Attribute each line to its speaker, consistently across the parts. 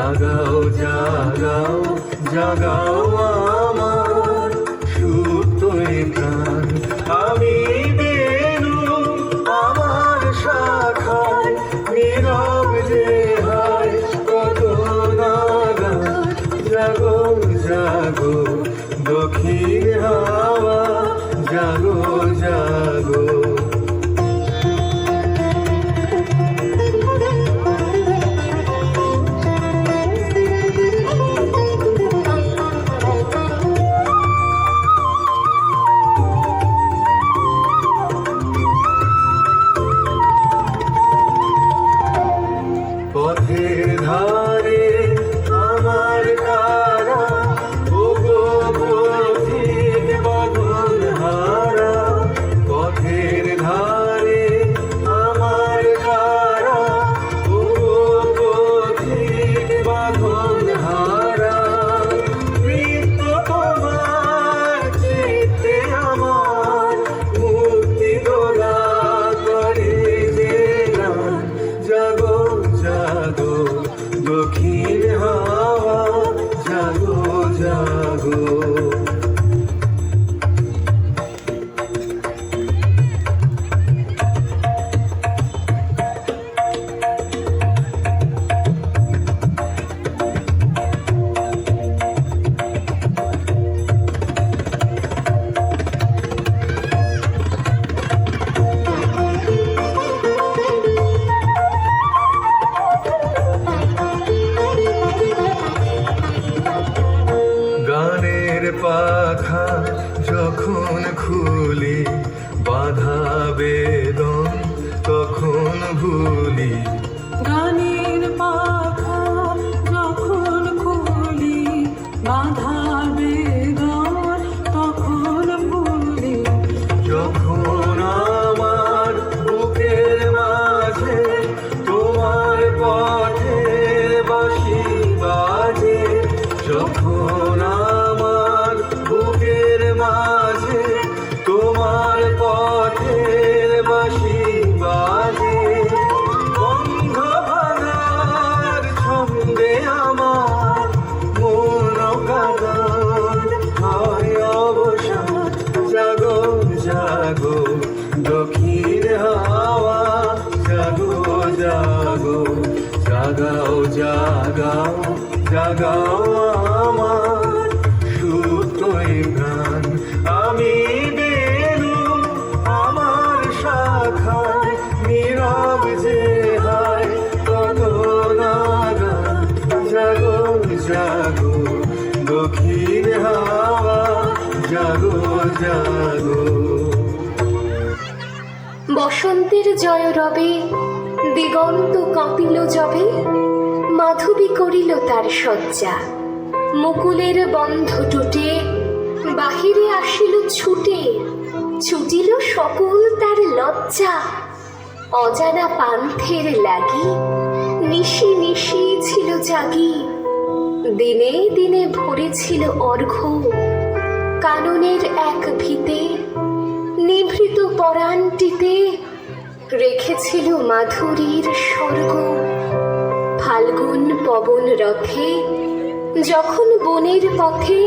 Speaker 1: জাগাও জাগাও জাগাও আমার সুপ্ত প্রাণ। আমি বেনু আমার শাখায় নীরব যে হায় কত নাগান। জাগো জাগো দক্ষিণ হাওয়া জাগো জাগো। পথের ধারে আমার কারা ওগো পথিক বাঁধন হারা। পথের ধারে আমার কারা ওগো পথিক বাঁধন হারা। মৃত্যু তোমার চিত্তে আমার মুক্তি দোলা করে যে গান। জাগো জাগো দক্ষিণ হাওয়া জাগো জাগো। গানের পাখা যখন খুলি বাধা বেদন তখন ভুলি।
Speaker 2: গানের পাখা যখন খুলি বাধা বেদন তখন ভুলি।
Speaker 1: যখন আমার বুকের মাঝে তোমার পথের বাঁশি বাজে। যখন আমার বুকের মাঝে তোমার পথের বাঁশি বাজে। বন্ধ ভাঙার ছন্দে আমার মন কাঁদন হয় অবসান। জাগো জাগো দক্ষিণ হাওয়া জাগো জাগো। জাগাও জাগাও জাগাও আমার সুপ্ত প্রাণ। আমি বেনু আমার শাখায় নীরব যে হায় কত নাগান। জাগো জাগো দক্ষিণ হাওয়া জাগো জাগো।
Speaker 3: বসন্তের জয় রবে দিগন্ত কাঁপিল যবে। মাধবী করিল তার শয্যা মুকুলের বন্ধ টুটে। বাহিরে আসিল ছুটে ছুটিল সকল তার লজ্জা। অজানা পান্থের লাগি নিশি নিশি ছিল জাগি। দিনে দিনে ভরেছিল অর্ঘ্য কাননের এক ভিতে। নিভৃত পরাণটিতে রেখেছিল মাধুরীর স্বর্গ। ফাল্গুন পবন রথে যখন বনের পথে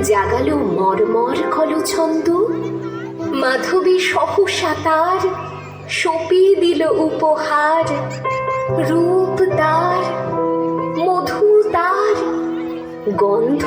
Speaker 3: জাগালো মর্মর কলছন্দ। মাধবী সহসা তার সঁপিয়ে দিল উপহার। রূপ তার মধু তার গন্ধ।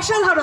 Speaker 4: অসাধারণ।